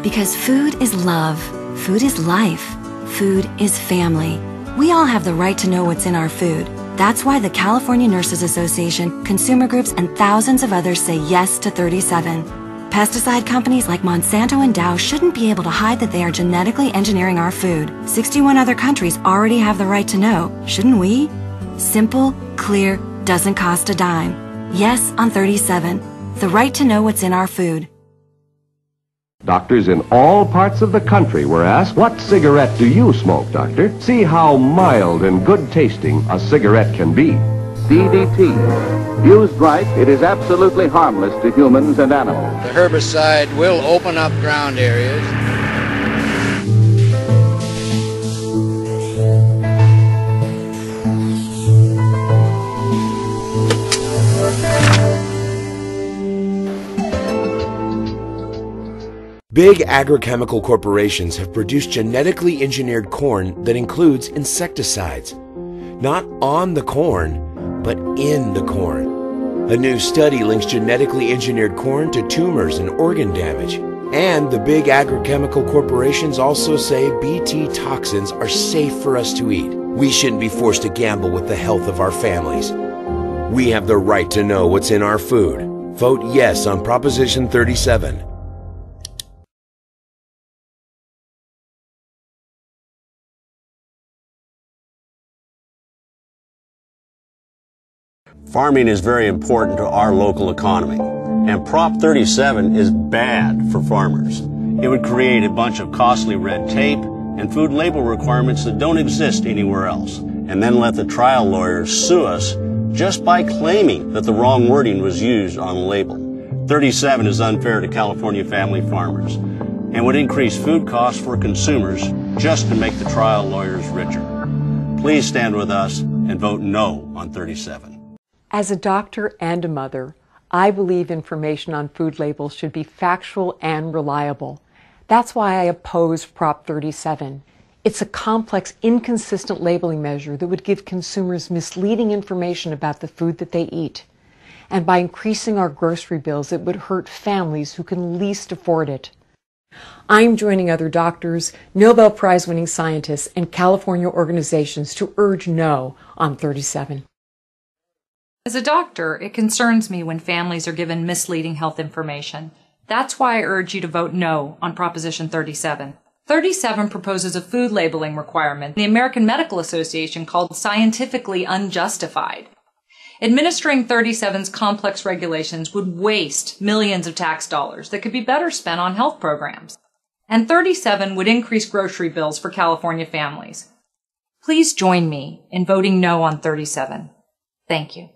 Because food is love, food is life, food is family. We all have the right to know what's in our food. That's why the California Nurses Association, consumer groups, and thousands of others say yes to 37. Pesticide companies like Monsanto and Dow shouldn't be able to hide that they are genetically engineering our food. 61 other countries already have the right to know, shouldn't we? Simple, clear, doesn't cost a dime. Yes on 37. The right to know what's in our food. Doctors in all parts of the country were asked, "What cigarette do you smoke, doctor?" See how mild and good tasting a cigarette can be. DDT. Used right, it is absolutely harmless to humans and animals. The herbicide will open up ground areas. Big agrochemical corporations have produced genetically engineered corn that includes insecticides. Not on the corn, but in the corn. A new study links genetically engineered corn to tumors and organ damage. And the big agrochemical corporations also say Bt toxins are safe for us to eat. We shouldn't be forced to gamble with the health of our families. We have the right to know what's in our food. Vote yes on Proposition 37. Farming is very important to our local economy, and Prop 37 is bad for farmers. It would create a bunch of costly red tape and food label requirements that don't exist anywhere else, and then let the trial lawyers sue us just by claiming that the wrong wording was used on the label. 37 is unfair to California family farmers and would increase food costs for consumers just to make the trial lawyers richer. Please stand with us and vote no on 37. As a doctor and a mother, I believe information on food labels should be factual and reliable. That's why I oppose Prop 37. It's a complex, inconsistent labeling measure that would give consumers misleading information about the food that they eat. And by increasing our grocery bills, it would hurt families who can least afford it. I'm joining other doctors, Nobel Prize-winning scientists, and California organizations to urge no on 37. As a doctor, it concerns me when families are given misleading health information. That's why I urge you to vote no on Proposition 37. 37 proposes a food labeling requirement the American Medical Association called scientifically unjustified. Administering 37's complex regulations would waste millions of tax dollars that could be better spent on health programs. And 37 would increase grocery bills for California families. Please join me in voting no on 37. Thank you.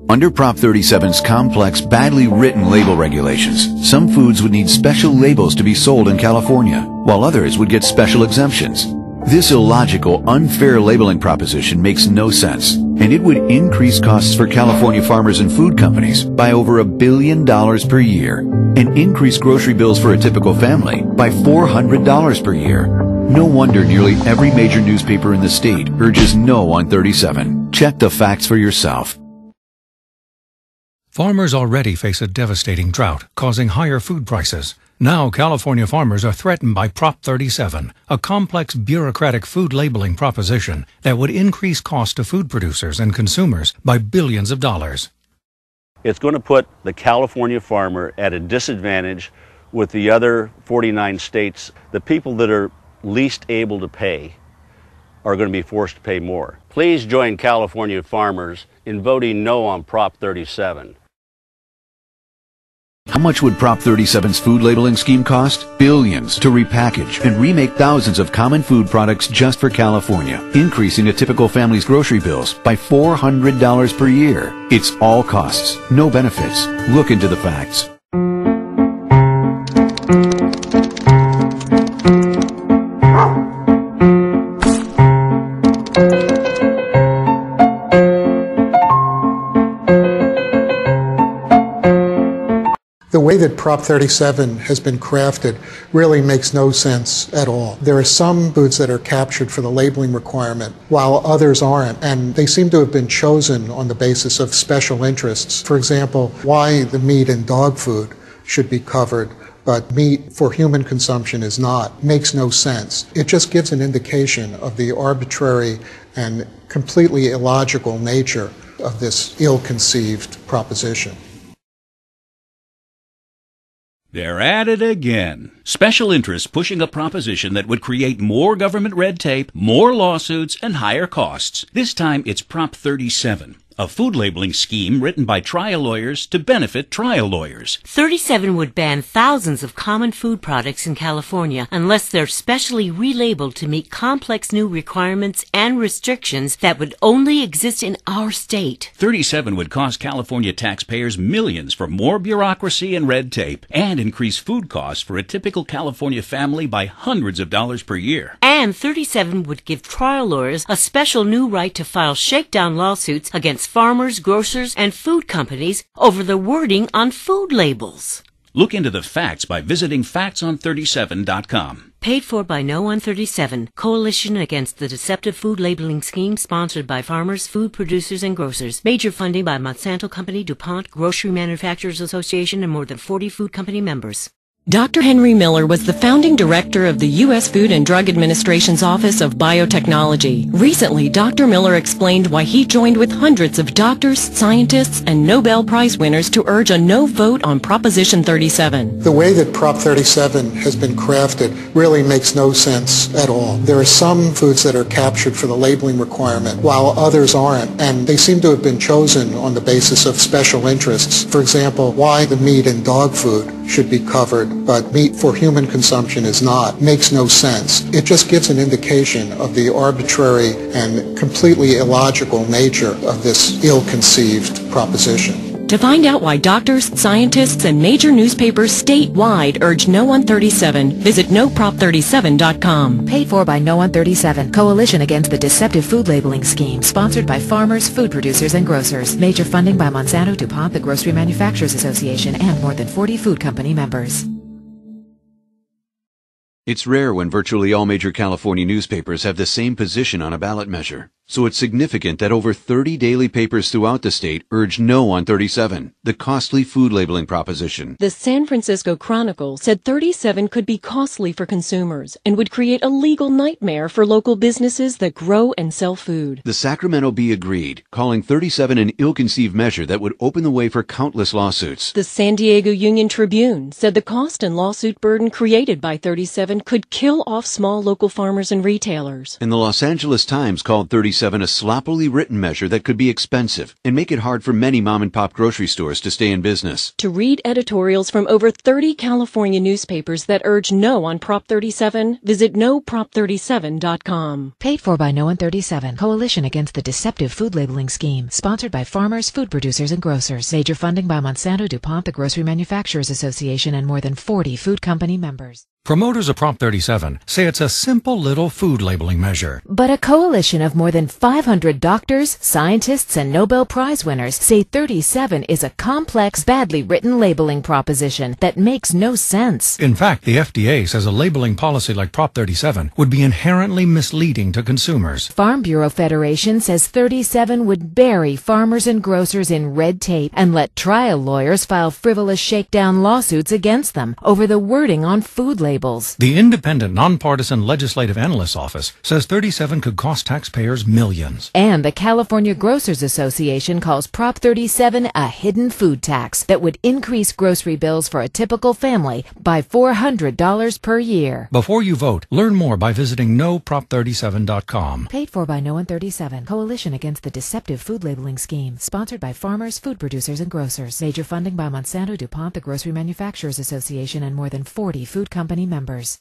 Under Prop 37's complex, badly written label regulations, some foods would need special labels to be sold in California, while others would get special exemptions. This illogical, unfair labeling proposition makes no sense, and it would increase costs for California farmers and food companies by over $1 billion per year, and increase grocery bills for a typical family by $400 per year. No wonder nearly every major newspaper in the state urges no on 37. Check the facts for yourself. Farmers already face a devastating drought, causing higher food prices. Now California farmers are threatened by Prop 37, a complex bureaucratic food labeling proposition that would increase costs to food producers and consumers by billions of dollars. It's going to put the California farmer at a disadvantage with the other 49 states. The people that are least able to pay are going to be forced to pay more. Please join California farmers in voting no on Prop 37. How much would Prop 37's food labeling scheme cost? Billions to repackage and remake thousands of common food products just for California, increasing a typical family's grocery bills by $400 per year. It's all costs, no benefits. Look into the facts. The way that Prop 37 has been crafted really makes no sense at all. There are some foods that are captured for the labeling requirement, while others aren't, and they seem to have been chosen on the basis of special interests. For example, why the meat in dog food should be covered, but meat for human consumption is not, makes no sense. It just gives an indication of the arbitrary and completely illogical nature of this ill-conceived proposition. They're at it again. Special interests pushing a proposition that would create more government red tape, more lawsuits, and higher costs. This time it's Prop 37. A food labeling scheme written by trial lawyers to benefit trial lawyers. 37 would ban thousands of common food products in California unless they're specially relabeled to meet complex new requirements and restrictions that would only exist in our state. 37 would cost California taxpayers millions for more bureaucracy and red tape and increase food costs for a typical California family by hundreds of dollars per year. And 37 would give trial lawyers a special new right to file shakedown lawsuits against farmers, grocers, and food companies over the wording on food labels. Look into the facts by visiting factson37.com. Paid for by No on 37, Coalition Against the Deceptive Food Labeling Scheme, sponsored by farmers, food producers, and grocers. Major funding by Monsanto Company, DuPont, Grocery Manufacturers Association, and more than 40 food company members. Dr. Henry Miller was the founding director of the U.S. Food and Drug Administration's Office of Biotechnology. Recently, Dr. Miller explained why he joined with hundreds of doctors, scientists, and Nobel Prize winners to urge a no vote on Proposition 37. The way that Prop 37 has been crafted really makes no sense at all. There are some foods that are captured for the labeling requirement, while others aren't, and they seem to have been chosen on the basis of special interests. For example, why the meat in dog food should be covered, but meat for human consumption is not, makes no sense. It just gives an indication of the arbitrary and completely illogical nature of this ill-conceived proposition. To find out why doctors, scientists, and major newspapers statewide urge no on 37, visit noprop37.com. Paid for by No on 37, Coalition Against the Deceptive Food Labeling Scheme, sponsored by farmers, food producers, and grocers. Major funding by Monsanto, DuPont, the Grocery Manufacturers Association, and more than 40 food company members. It's rare when virtually all major California newspapers have the same position on a ballot measure. So it's significant that over 30 daily papers throughout the state urge no on 37, the costly food labeling proposition. The San Francisco Chronicle said 37 could be costly for consumers and would create a legal nightmare for local businesses that grow and sell food. The Sacramento Bee agreed, calling 37 an ill-conceived measure that would open the way for countless lawsuits. The San Diego Union Tribune said the cost and lawsuit burden created by 37 could kill off small local farmers and retailers. And the Los Angeles Times called 37 a sloppily written measure that could be expensive and make it hard for many mom-and-pop grocery stores to stay in business. To read editorials from over 30 California newspapers that urge no on Prop 37, visit noprop37.com. Paid for by No on 37, Coalition Against the Deceptive Food Labeling Scheme, sponsored by farmers, food producers, and grocers. Major funding by Monsanto, DuPont, the Grocery Manufacturers Association, and more than 40 food company members. Promoters of Prop 37 say it's a simple little food labeling measure. But a coalition of more than 500 doctors, scientists, and Nobel Prize winners say 37 is a complex, badly written labeling proposition that makes no sense. In fact, the FDA says a labeling policy like Prop 37 would be inherently misleading to consumers. Farm Bureau Federation says 37 would bury farmers and grocers in red tape and let trial lawyers file frivolous shakedown lawsuits against them over the wording on food labels. The independent, nonpartisan Legislative Analyst's Office says 37 could cost taxpayers millions. And the California Grocers Association calls Prop 37 a hidden food tax that would increase grocery bills for a typical family by $400 per year. Before you vote, learn more by visiting noprop37.com. Paid for by No on 37, Coalition Against the Deceptive Food Labeling Scheme, sponsored by farmers, food producers, and grocers. Major funding by Monsanto, DuPont, the Grocery Manufacturers Association, and more than 40 food company members.